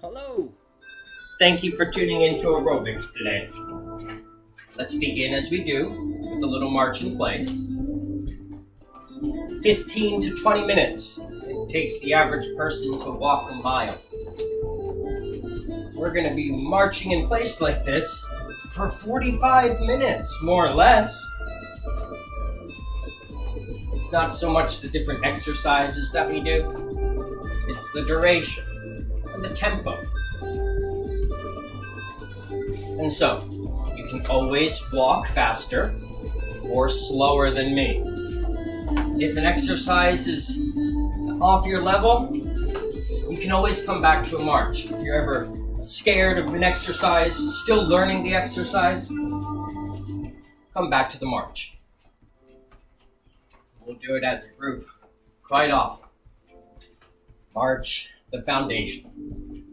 Hello. Thank you for tuning in to Aerobics today. Let's begin as we do with a little march in place. 15 to 20 minutes it takes the average person to walk a mile. We're going to be marching in place like this for 45 minutes, more or less. It's not so much the different exercises that we do, it's the duration and the tempo. And so, you can always walk faster or slower than me. If an exercise is off your level, you can always come back to a march. If you're ever scared of an exercise, still learning the exercise, come back to the march. We'll do it as a group quite often. March, the foundation.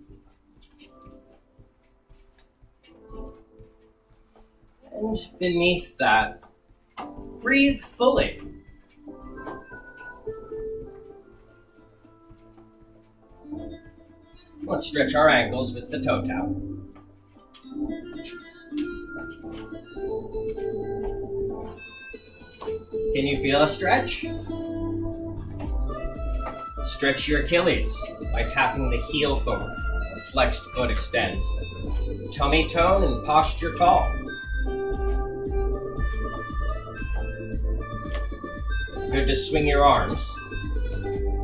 And beneath that, breathe fully. Let's stretch our ankles with the toe tap. Can you feel a stretch? Stretch your Achilles by tapping the heel forward. The flexed foot extends. Tummy tone and posture tall. Good to swing your arms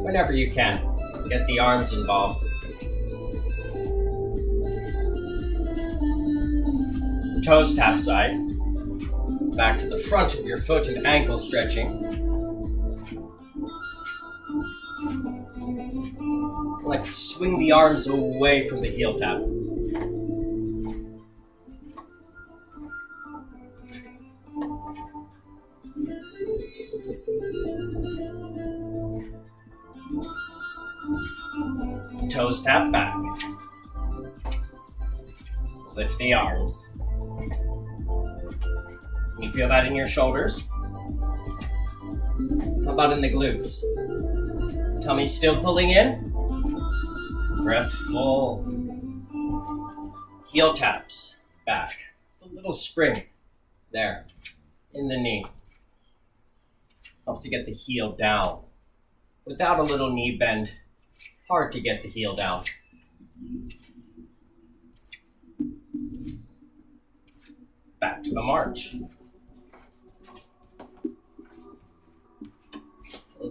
whenever you can. Get the arms involved. Toes tap side. Back to the front of your foot and ankle stretching. Like swing the arms away from the heel tap. Toes tap back. Lift the arms. Can you feel that in your shoulders? How about in the glutes? Tummy still pulling in? Breath full. Heel taps back. A little spring there in the knee. Helps to get the heel down. Without a little knee bend, hard to get the heel down. Back to the march.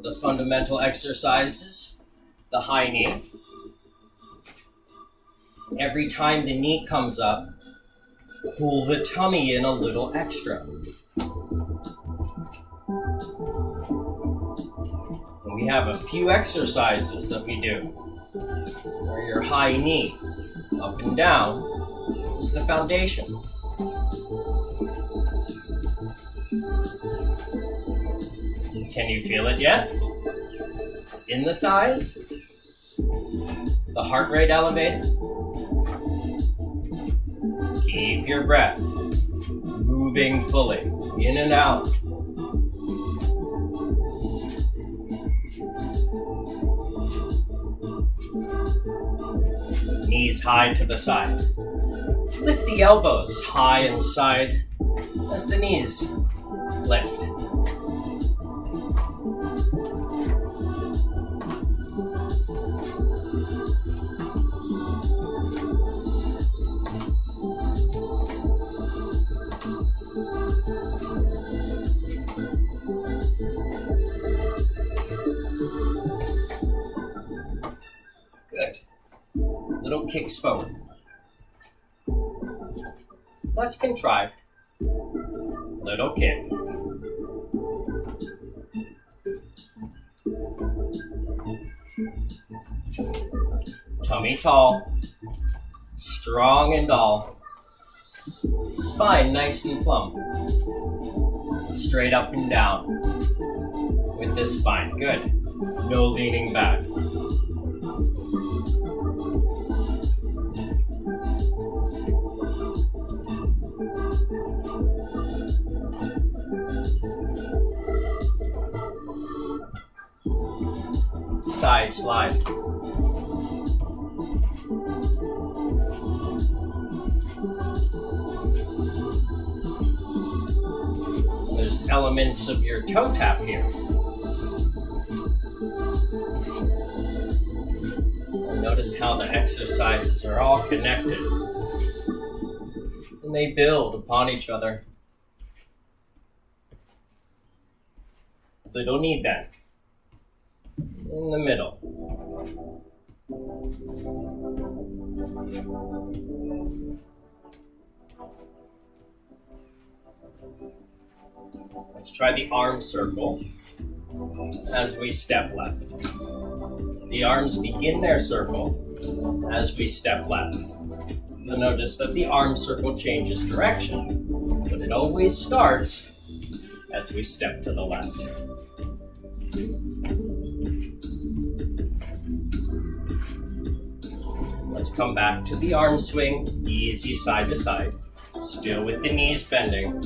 The fundamental exercises, the high knee. Every time the knee comes up, pull the tummy in a little extra. And we have a few exercises that we do where your high knee, up and down, is the foundation. Can you feel it yet? In the thighs? The heart rate elevated? Keep your breath moving fully, in and out. Knees high to the side. Lift the elbows high and side as the knees lift. Little kicks forward. Less contrived. Little kick. Tummy tall. Strong and tall. Spine nice and plump. Straight up and down. With this spine. Good. No leaning back. Side slide. elements of your toe tap here. Notice how the exercises are all connected. And they build upon each other. Little knee bend. In the middle. Let's try the arm circle as we step left. The arms begin their circle as we step left. You'll notice that the arm circle changes direction, but it always starts as we step to the left. Let's come back to the arm swing, easy side to side, still with the knees bending.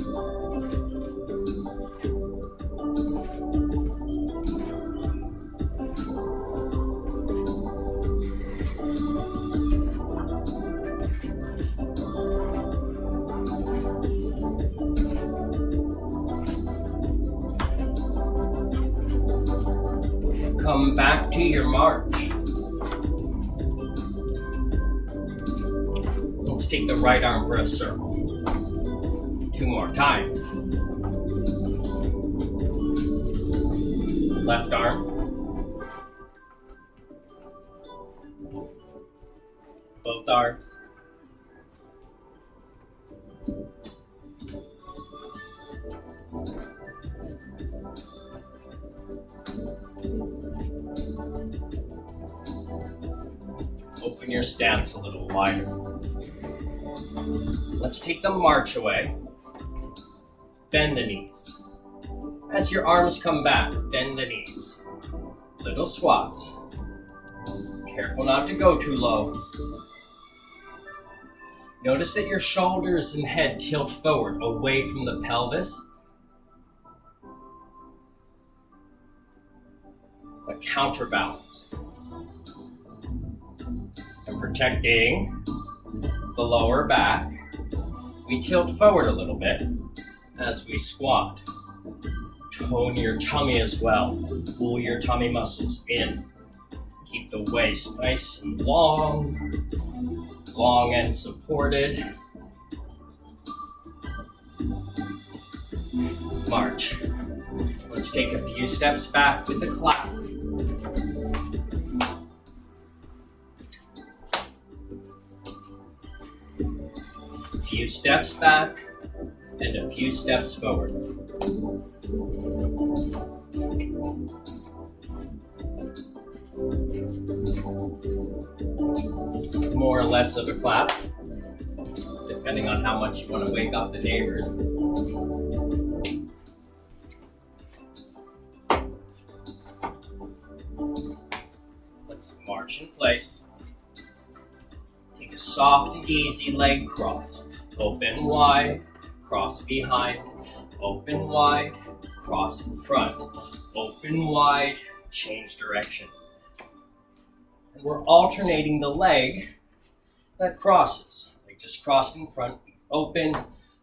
Come back to your march. Let's take the right arm for a circle. 2 more times. Left arm. Both arms. Open your stance a little wider. Let's take the march away. Bend the knees. As your arms come back, bend the knees. Little squats. Careful not to go too low. Notice that your shoulders and head tilt forward, away from the pelvis. A counterbalance. And protecting the lower back, we tilt forward a little bit as we squat. Tone your tummy as well. Pull your tummy muscles in. Keep the waist nice and long, long and supported. March. Let's take a few steps back with the clap. A few steps back and a few steps forward. More or less of a clap, depending on how much you want to wake up the neighbors. Let's march in place. Take a soft and easy leg cross. Open wide, cross behind, open wide, cross in front, open wide, change direction. And we're alternating the leg that crosses. We just crossed in front, we open,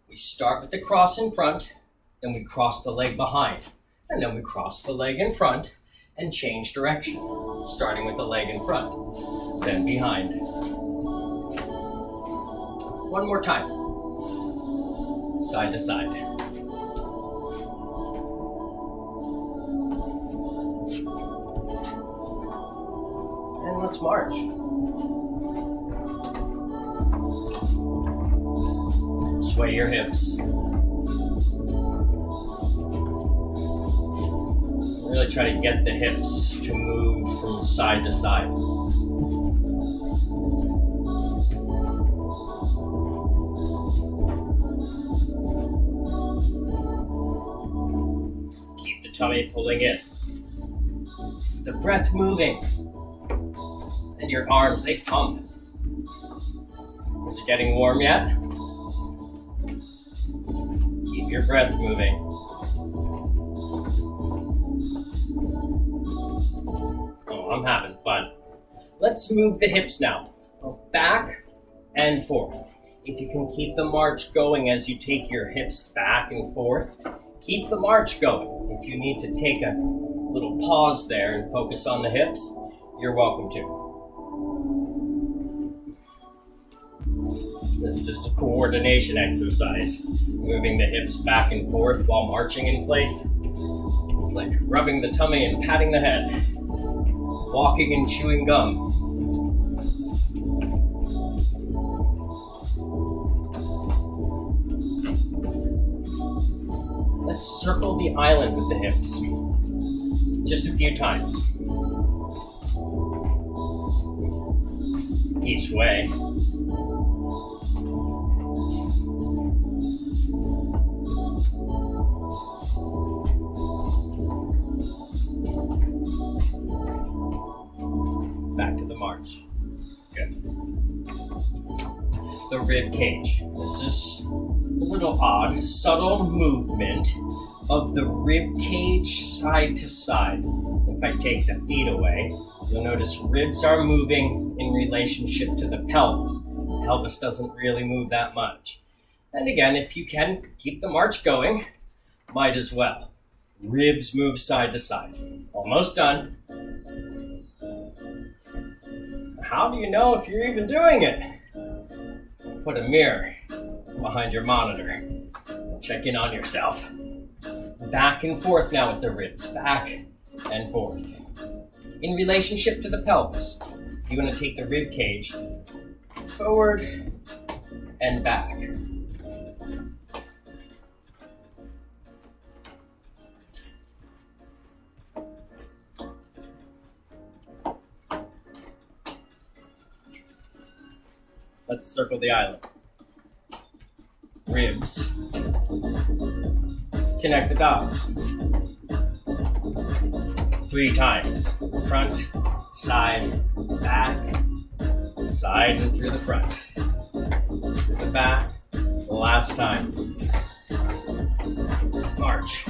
we start with the cross in front, then we cross the leg behind, and then we cross the leg in front and change direction, starting with the leg in front, then behind. One more time. Side to side. And let's march. Sway your hips. Really try to get the hips to move from side to side. Tummy pulling in. The breath moving. And your arms, they pump. Is it getting warm yet? Keep your breath moving. Oh, I'm having fun. Let's move the hips now. Back and forth. If you can keep the march going as you take your hips back and forth, keep the march going. If you need to take a little pause there and focus on the hips, you're welcome to. This is a coordination exercise, moving the hips back and forth while marching in place. It's like rubbing the tummy and patting the head, walking and chewing gum. Let's circle the island with the hips, just a few times. Each way. Back to the march. Good. The rib cage. This is a little odd, subtle movement of the rib cage side to side. If I take the feet away, you'll notice ribs are moving in relationship to the pelvis. Pelvis doesn't really move that much. And again, if you can keep the march going, might as well. Ribs move side to side. Almost done. How do you know if you're even doing it? Put a mirror behind your monitor. Check in on yourself. Back and forth now with the ribs. Back and forth. In relationship to the pelvis, you want to take the rib cage forward and back. Let's circle the island. Ribs. Connect the dots. 3 times. Front, side, back, side and through the front. Through the back. The last time. March.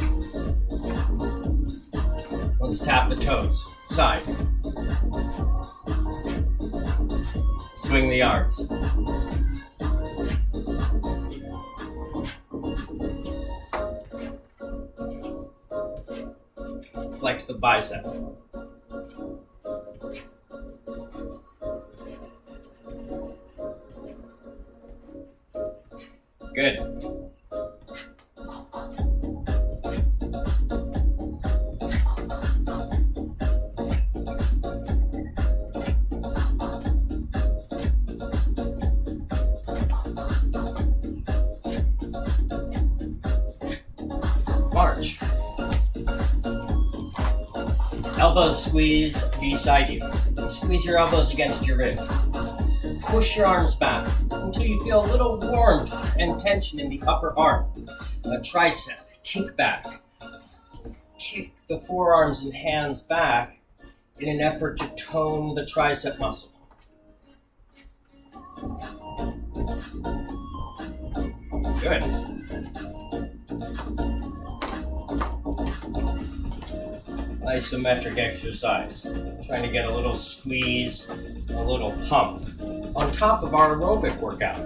Let's tap the toes. Side. Swing the arms. Flex the bicep. Good. March. Elbows squeeze beside you. Squeeze your elbows against your ribs. Push your arms back until you feel a little warmth and tension in the upper arm. A tricep. Kick back. Kick the forearms and hands back in an effort to tone the tricep muscle. Good. Isometric exercise. Trying to get a little squeeze, a little pump on top of our aerobic workout.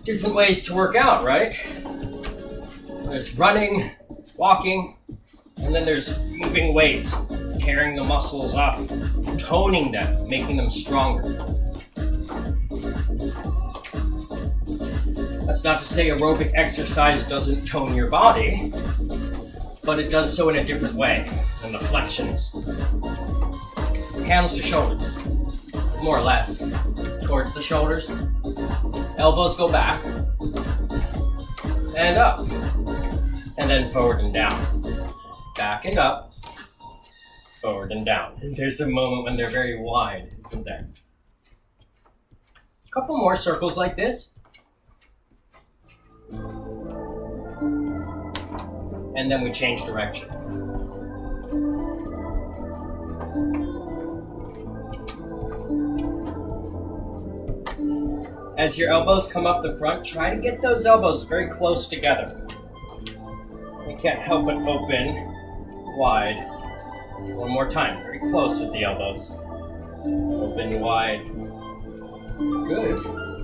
Different ways to work out, right? There's running, walking, and then there's moving weights, tearing the muscles up, toning them, making them stronger. That's not to say aerobic exercise doesn't tone your body, but it does so in a different way than the flexions. Hands to shoulders, more or less, towards the shoulders. Elbows go back, and up, and then forward and down. Back and up, forward and down. And there's a moment when they're very wide, isn't there? A couple more circles like this. And then we change direction. As your elbows come up the front, try to get those elbows very close together. You can't help but open wide. One more time, very close with the elbows. Open wide. Good.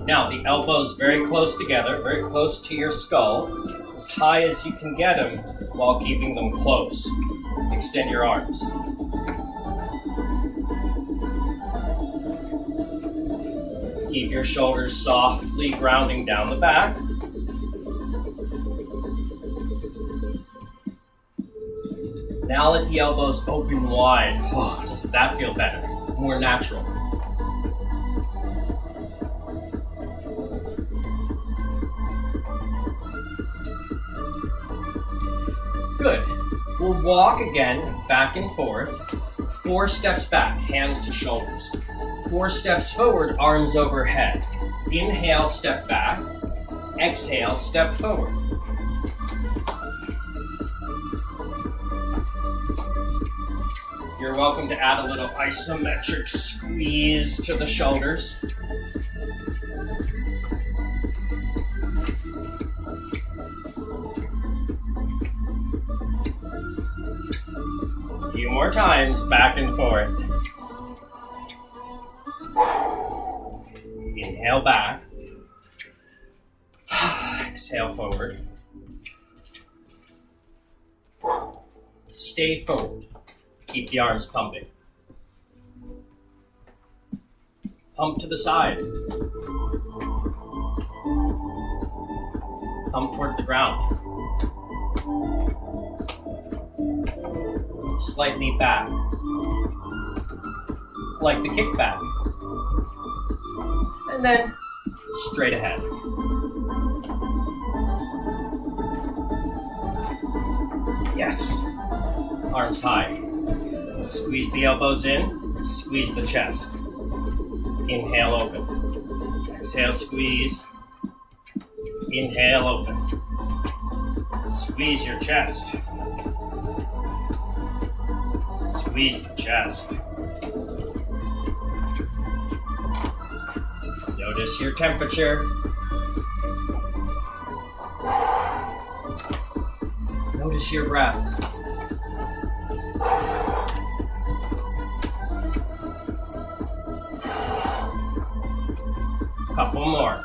Now the elbows very close together, very close to your skull. as high as you can get them while keeping them close. Extend your arms. Keep your shoulders softly grounding down the back. Now let the elbows open wide. Oh, does that feel better? More natural. Good. We'll walk again, back and forth. 4 steps back, hands to shoulders. 4 steps forward, arms overhead. Inhale, step back. Exhale, step forward. You're welcome to add a little isometric squeeze to the shoulders. A few more times, back and forth. Inhale back. Exhale forward. Stay forward. Keep the arms pumping. Pump to the side. Pump towards the ground. Slightly back. Like the kickback. And then straight ahead. Yes. Arms high. Squeeze the elbows in, squeeze the chest. Inhale, open. Exhale, squeeze. Inhale, open. Squeeze your chest. Squeeze the chest. Notice your temperature. Notice your breath. Couple more.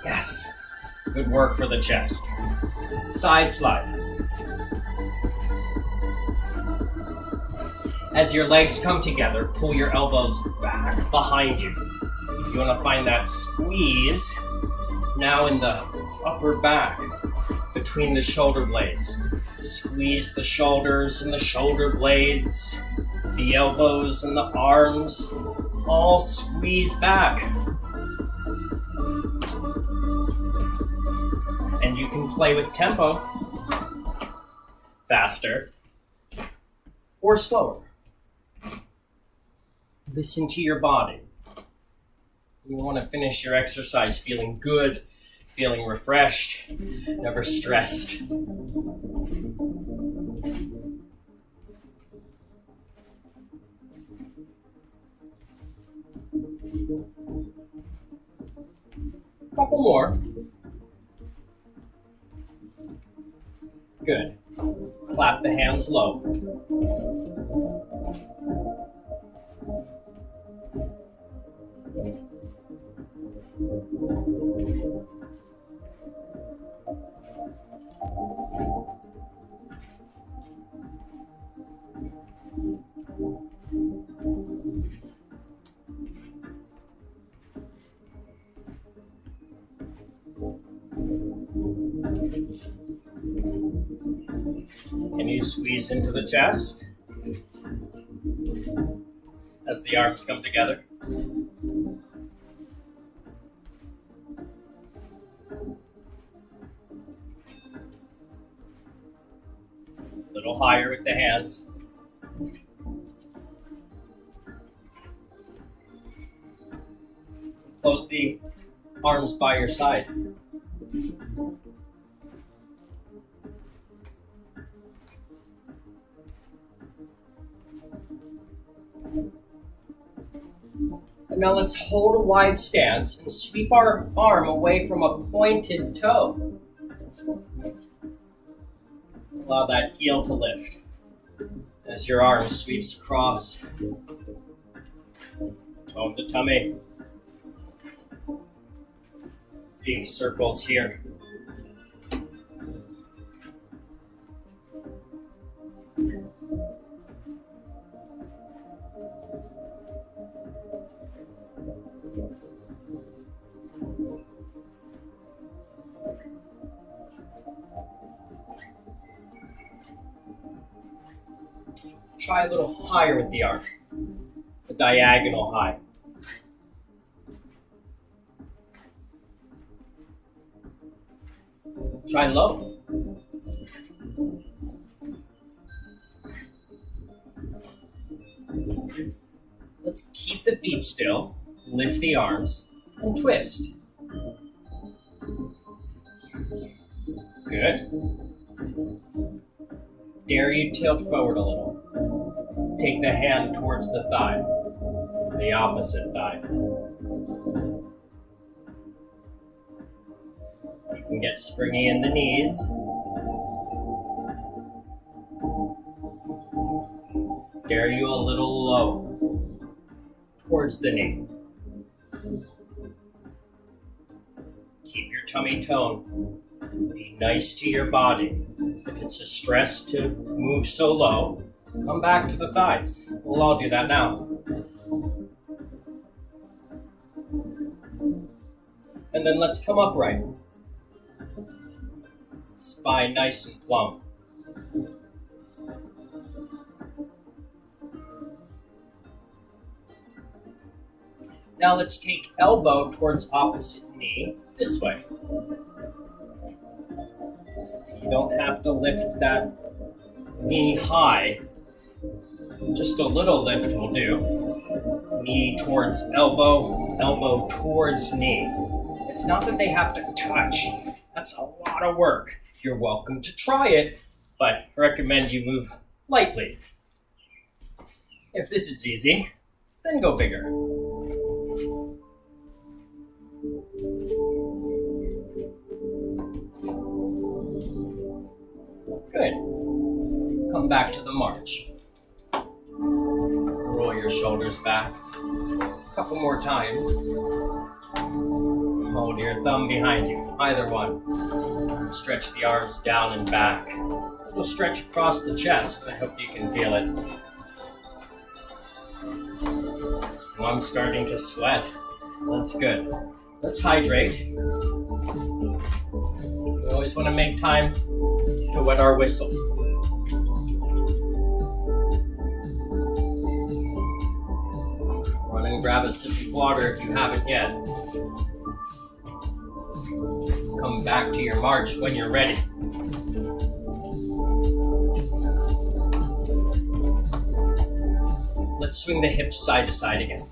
Yes. Good work for the chest. Side slide. As your legs come together, pull your elbows back behind you. You want to find that squeeze now in the upper back between the shoulder blades. Squeeze the shoulders and the shoulder blades. The elbows and the arms all squeeze back. And you can play with tempo, faster or slower. Listen to your body. You want to finish your exercise feeling good, feeling refreshed, never stressed. Couple more. Good. Clap the hands low. Can you squeeze into the chest as the arms come together? A little higher with the hands. Close the arms by your side. And now let's hold a wide stance and sweep our arm away from a pointed toe. Allow that heel to lift as your arm sweeps across. Toe of the tummy. big circles here. Try a little higher with the arm, the diagonal high. Try low. Let's keep the feet still, lift the arms, and twist. Good. Dare you tilt forward a little. Take the hand towards the thigh, the opposite thigh. You can get springy in the knees. Dare you a little low, towards the knee. Keep your tummy tone. Be nice to your body. If it's a stress to move so low, come back to the thighs. We'll all do that now. And then let's come upright. Spine nice and plump. Now let's take elbow towards opposite knee this way. You don't have to lift that knee high. Just a little lift will do. Knee towards elbow, elbow towards knee. It's not that they have to touch. That's a lot of work. You're welcome to try it, but I recommend you move lightly. If this is easy, then go bigger. Good. Come back to the march. Roll your shoulders back. A couple more times. Hold your thumb behind you, either one. Stretch the arms down and back. We'll stretch across the chest. I hope you can feel it. Well, I'm starting to sweat. That's good. Let's hydrate. We always want to make time to wet our whistle. Run and grab a sip of water if you haven't yet. Come back to your march when you're ready. Let's swing the hips side to side again.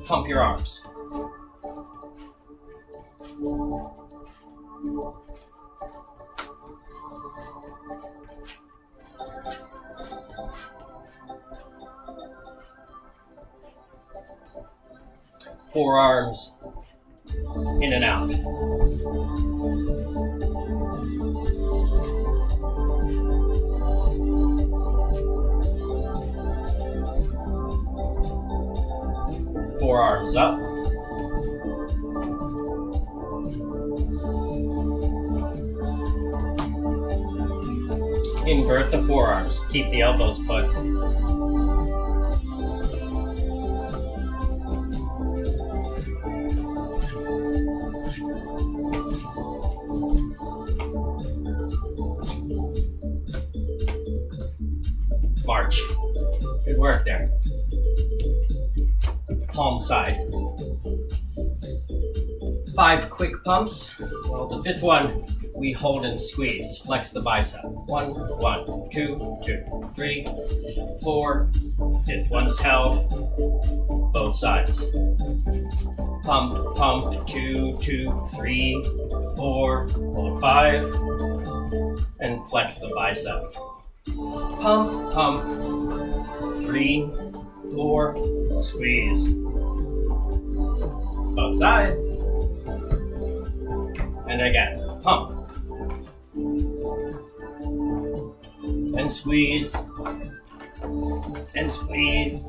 Pump your arms. Forearms in and out. Forearms up. Invert the forearms. Keep the elbows put. March. Good work there. Palm side. 5 quick pumps. Well, the 5th one, we hold and squeeze. Flex the bicep. 1, 1, 2, 2, 3, 4. 5th one's held. Both sides. Pump, pump. 2, 2, 3, 4. Hold 5. And flex the bicep. Pump, pump. 3, 4. Squeeze. Both sides. And again, pump. And squeeze. And squeeze.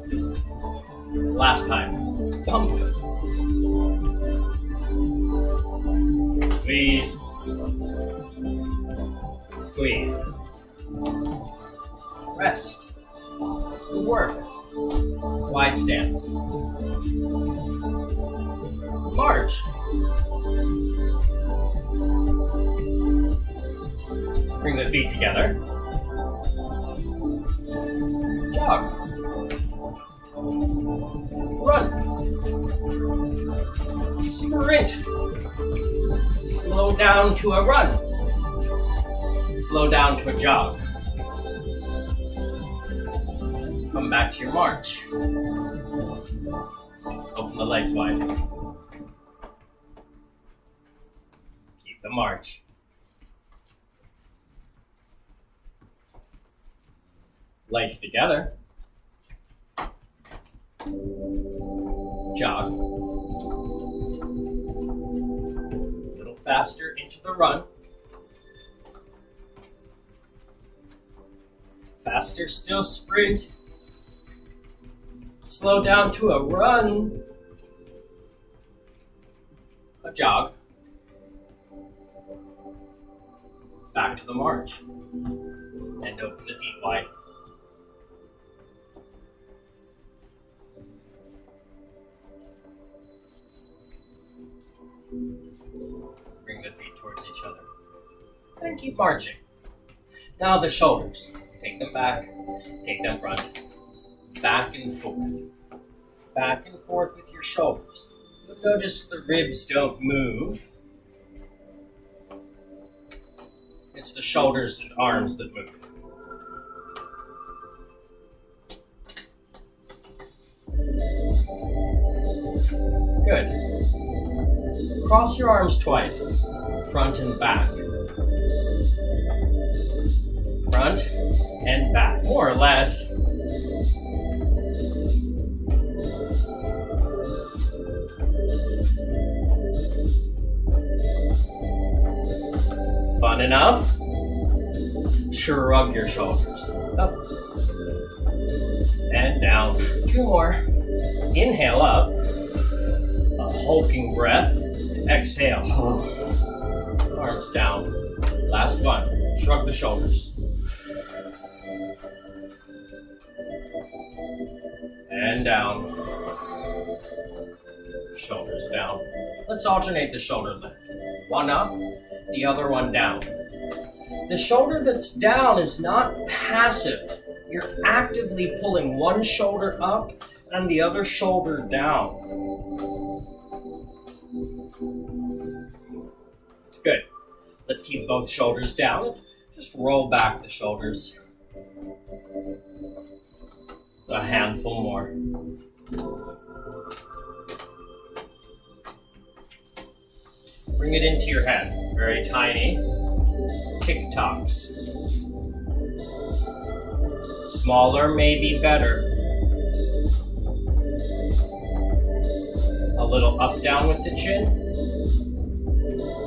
Last time. Pump. Squeeze. Squeeze. Rest. Good work. Wide stance. March. Bring the feet together. Jog. Run. Sprint. Slow down to a run. Slow down to a jog. Come back to your march. Open the legs wide. Keep the march. Legs together. Jog. A little faster into the run. Faster still, sprint. Slow down to a run. A jog. Back to the march. And open the feet wide. Bring the feet towards each other. And keep marching. Now the shoulders. Take them back, take them front. Back and forth. Back and forth with your shoulders. You'll notice the ribs don't move. It's the shoulders and arms that move. Good. Cross your arms twice, front and back. Front and back, more or less. Fun enough? Shrug your shoulders. Up and down. 2 more. Inhale up. A hulking breath. Exhale. Arms down. Last one. Shrug the shoulders. And down. Shoulders down. Let's alternate the shoulder lift. One up, the other one down. The shoulder that's down is not passive. You're actively pulling one shoulder up and the other shoulder down. It's good. Let's keep both shoulders down. Just roll back the shoulders. A handful more. Bring it into your head. Very tiny. Tick-tocks. Smaller may be better. A little up-down with the chin.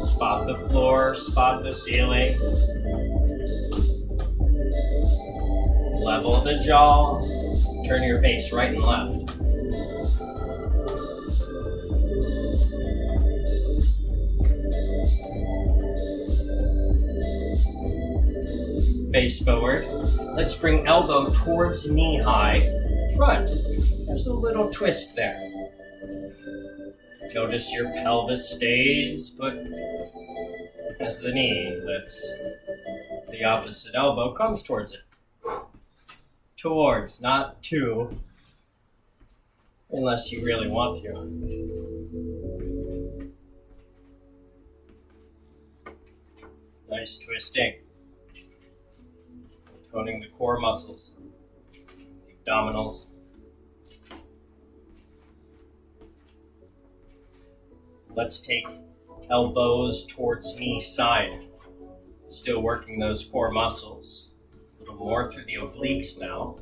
Spot the floor, spot the ceiling. Level the jaw. Turn your face right and left. Face forward. Let's bring elbow towards knee high. Front. There's a little twist there. Notice your pelvis stays, but as the knee lifts, the opposite elbow comes towards it. Towards, not to, unless you really want to. Nice twisting. Toning the core muscles, the abdominals. Let's take elbows towards knee side. Still working those core muscles. A little more through the obliques now.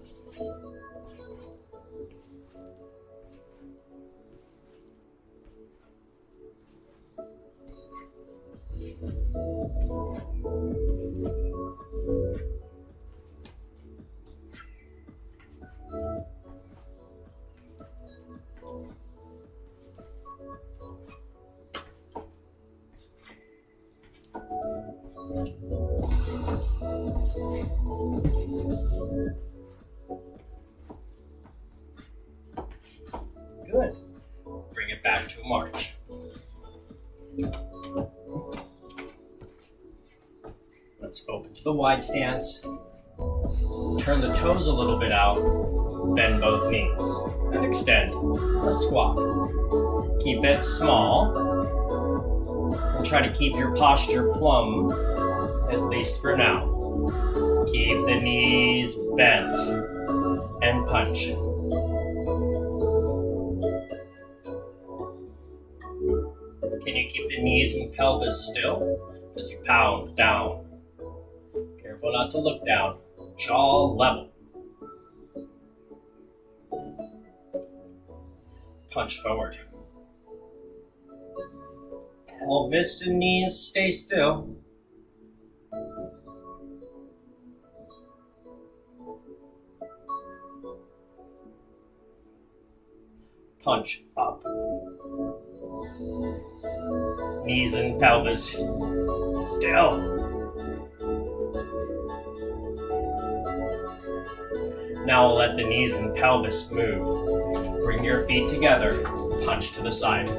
Good. Bring it back to a march. Let's open to the wide stance. Turn the toes a little bit out. Bend both knees. And extend a squat. Keep it small. And try to keep your posture plumb, at least for now. Keep the knees bent. And punch. Can you keep the knees and pelvis still as you pound down? Careful not to look down. Jaw level. Punch forward. Pelvis and knees stay still. Punch up. Knees and pelvis still. Now we'll let the knees and pelvis move. Bring your feet together, punch to the side.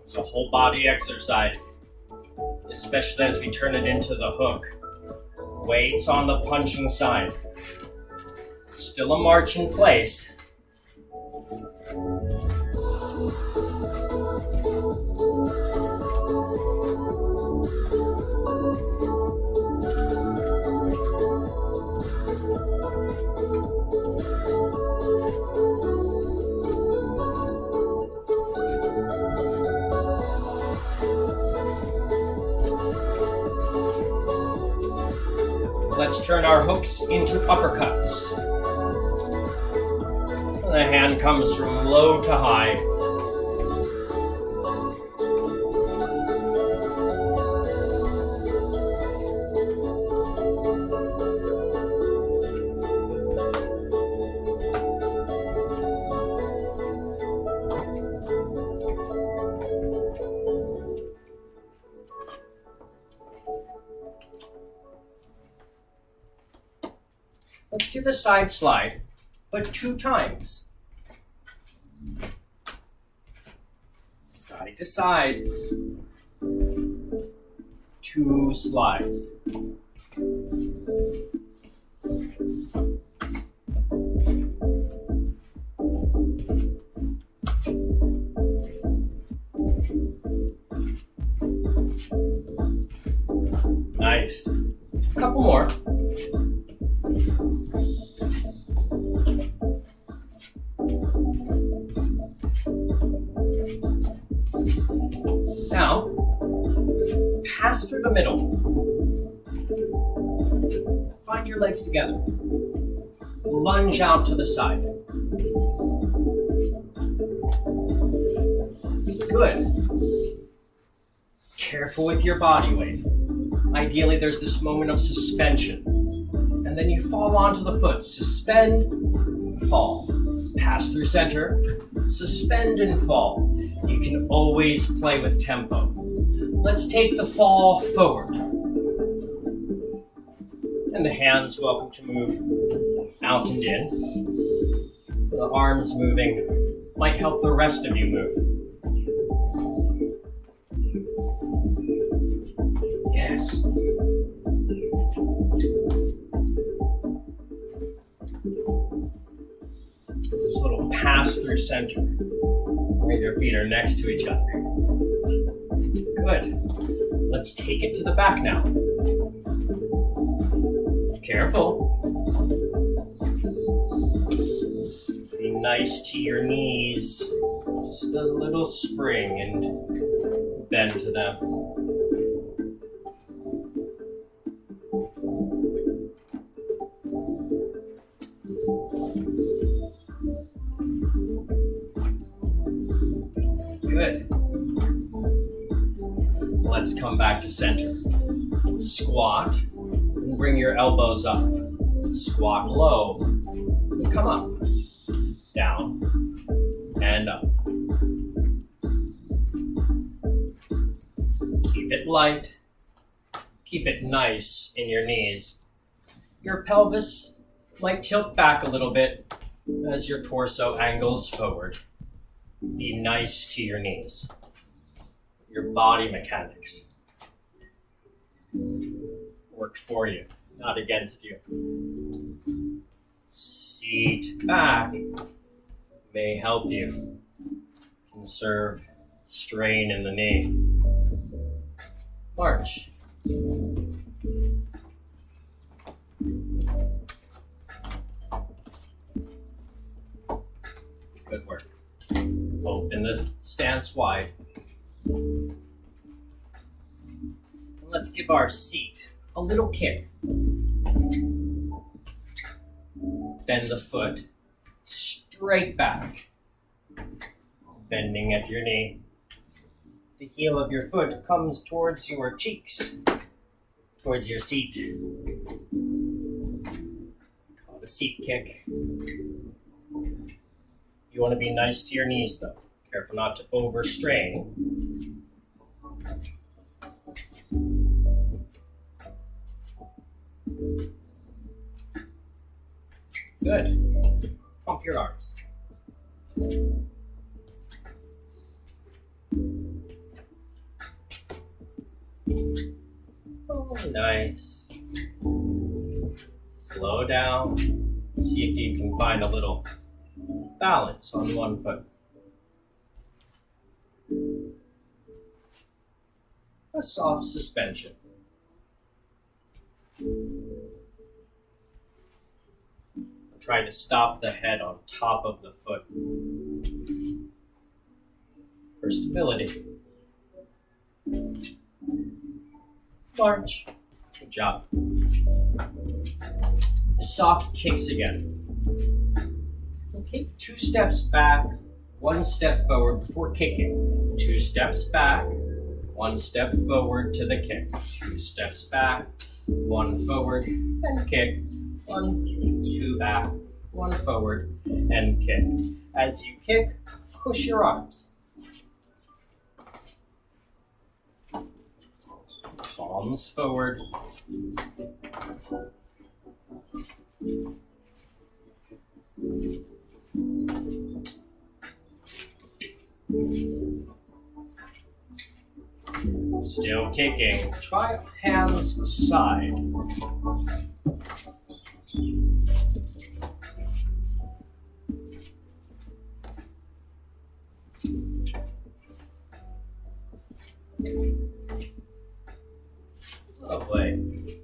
It's a whole body exercise, especially as we turn it into the hook. Weights on the punching side. Still a march in place. Let's turn our hooks into uppercuts. The hand comes from low to high. Let's do the side slide, but 2 times. Side to side. 2 slides. Nice. A couple more. Now, pass through the middle. Find your legs together. Lunge out to the side. Good. Careful with your body weight. Ideally, there's this moment of suspension. And then you fall onto the foot. Suspend, fall. Pass through center, suspend and fall. You can always play with tempo. Let's take the fall forward. And the hands welcome to move out and in. The arms moving might help the rest of you move. Yes. This little pass through center, where your feet are next to each other. Good. Let's take it to the back now. Careful. Be nice to your knees. Just a little spring and bend to them. Good. Let's come back to center. Squat and bring your elbows up. Squat low and come up. Down and up. Keep it light. Keep it nice in your knees. Your pelvis might tilt back a little bit as your torso angles forward. Be nice to your knees. Your body mechanics work for you, not against you. Seat back may help you conserve strain in the knee. March. Good work. Open the stance wide. And let's give our seat a little kick. Bend the foot straight back, bending at your knee. The heel of your foot comes towards your cheeks, towards your seat. Call it a seat kick. You want to be nice to your knees though. Careful not to overstrain. Good. Pump your arms. Oh, nice. Slow down. See if you can find a little balance on one foot. A soft suspension. Try to stop the head on top of the foot for stability. March. Good job. Soft kicks again. Okay, 2 steps back, 1 step forward before kicking. 2 steps back, 1 step forward to the kick. 2 steps back, 1 forward and kick. 1, 2 back, 1 forward and kick. As you kick, push your arms. Palms forward. Still kicking. Try hands side. Lovely.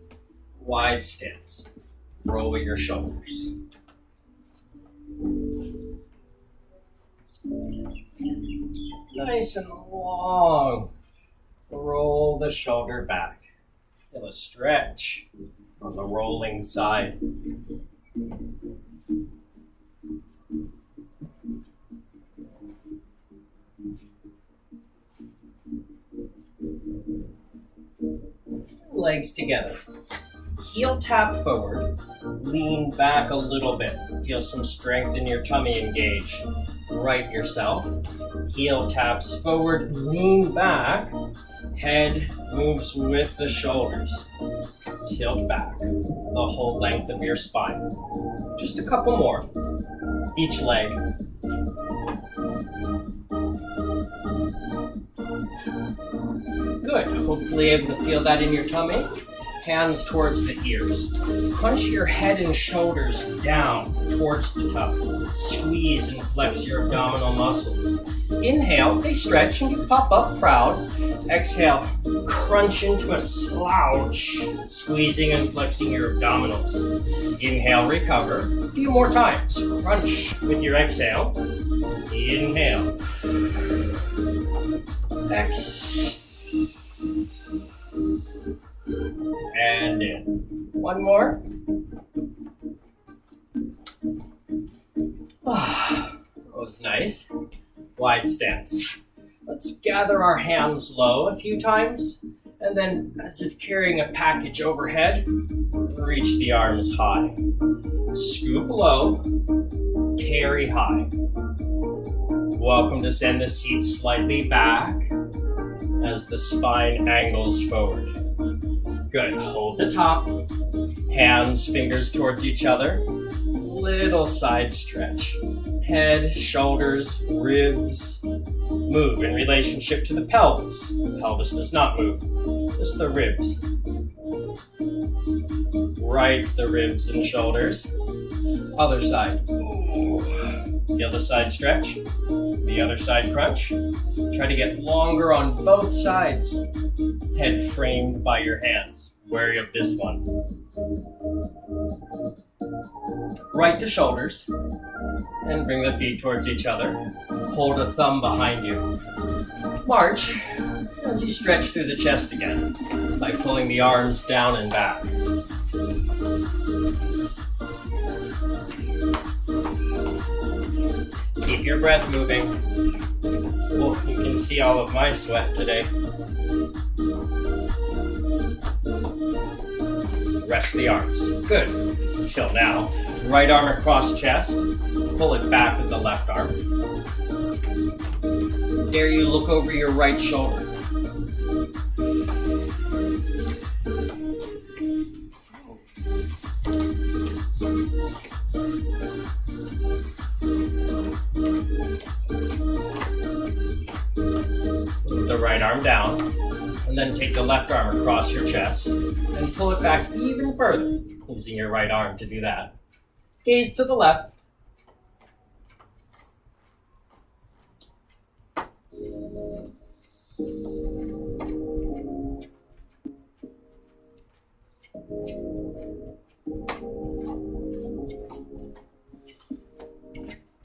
Wide stance. Roll your shoulders. Nice and long. Roll the shoulder back. Feel a stretch on the rolling side. Legs together. Heel tap forward. Lean back a little bit. Feel some strength in your tummy engage. Right yourself. Heel taps forward. Lean back. Head moves with the shoulders. Tilt back the whole length of your spine. Just a couple more. Each leg. Good. Hopefully able to feel that in your tummy. Hands towards the ears. Crunch your head and shoulders down towards the top. Squeeze and flex your abdominal muscles. Inhale, they stretch and you pop up proud. Exhale, crunch into a slouch, squeezing and flexing your abdominals. Inhale, recover. A few more times. Crunch with your exhale. Inhale. Exhale. And in. One more. That was nice. Wide stance. Let's gather our hands low a few times, and then, as if carrying a package overhead, reach the arms high. Scoop low, carry high. welcome to send the seat slightly back as the spine angles forward. Good, hold the top, hands, fingers towards each other, little side stretch. Head, shoulders, ribs move in relationship to the pelvis. The pelvis does not move, just the ribs. Right the ribs and shoulders. Other side. The other side stretch. The other side crunch. Try to get longer on both sides. Head framed by your hands. Wary of this one. Right the shoulders. And bring the feet towards each other. Hold a thumb behind you. March as you stretch through the chest again by pulling the arms down and back. Keep your breath moving. Oh, you can see all of my sweat today. Rest the arms. Good. Until now. Right arm across chest. Pull it back with the left arm. Dare you look over your right shoulder. Put the right arm down, and then take the left arm across your chest and pull it back even further, using your right arm to do that. Gaze to the left.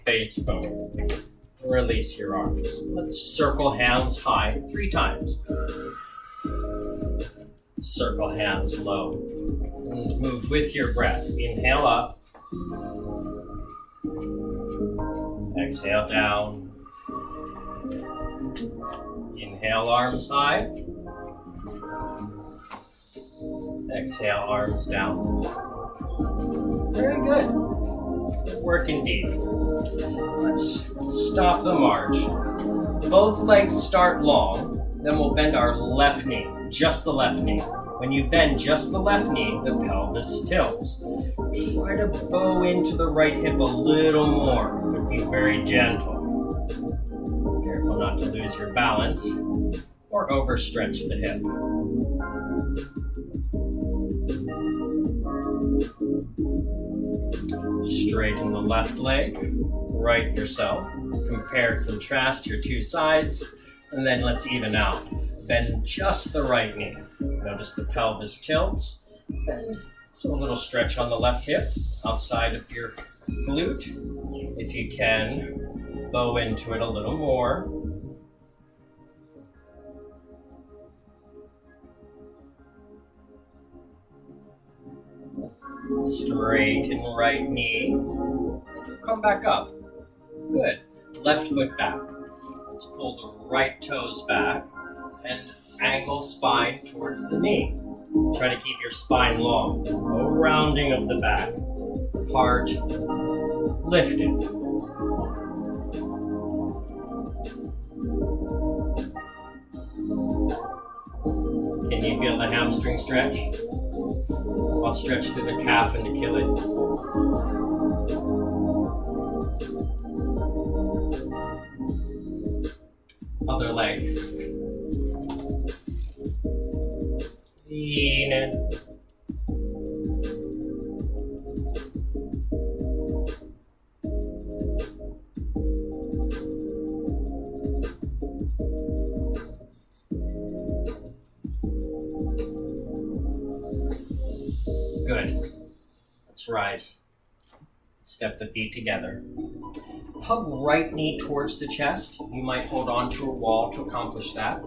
Face forward. Release your arms. Let's circle hands high 3 times. Circle hands low. And move with your breath. Inhale up. Exhale down. Inhale, arms high. Exhale, arms down. Very good. Good work indeed. Let's stop the march. Both legs start long, then we'll bend our left knee, just the left knee. When you bend just the left knee, the pelvis tilts. Try to bow into the right hip a little more, but be very gentle. Careful not to lose your balance or overstretch the hip. Straighten the left leg, right yourself. Compare, contrast your 2 sides, and then let's even out. Bend just the right knee. Notice the pelvis tilts. Bend, so a little stretch on the left hip, outside of your glute. If you can, bow into it a little more. Straighten right knee. And you'll come back up. Good. Left foot back. Let's pull the right toes back and angle spine towards the knee. Try to keep your spine long. No rounding of the back. Heart lifted. Can you feel the hamstring stretch? I'll stretch through the calf and Achilles. Other leg. Lean in. Good. Let's rise. Step the feet together. Hug right knee towards the chest. You might hold on to a wall to accomplish that.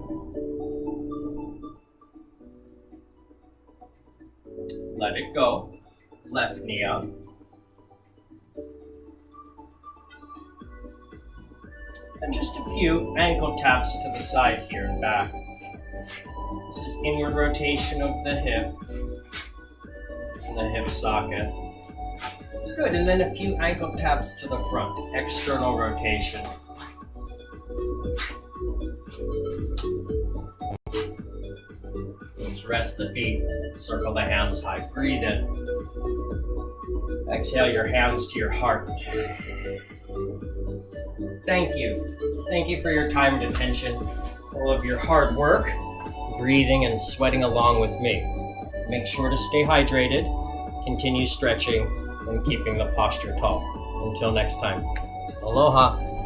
Let it go. Left knee up. And just a few ankle taps to the side here and back. This is inward rotation of the hip and the hip socket. Good, and then a few ankle taps to the front, external rotation. Let's rest the feet, circle the hands high. Breathe in. Exhale your hands to your heart. Thank you. Thank you for your time and attention, all of your hard work, breathing and sweating along with me. Make sure to stay hydrated, continue stretching, and keeping the posture tall. Until next time, aloha.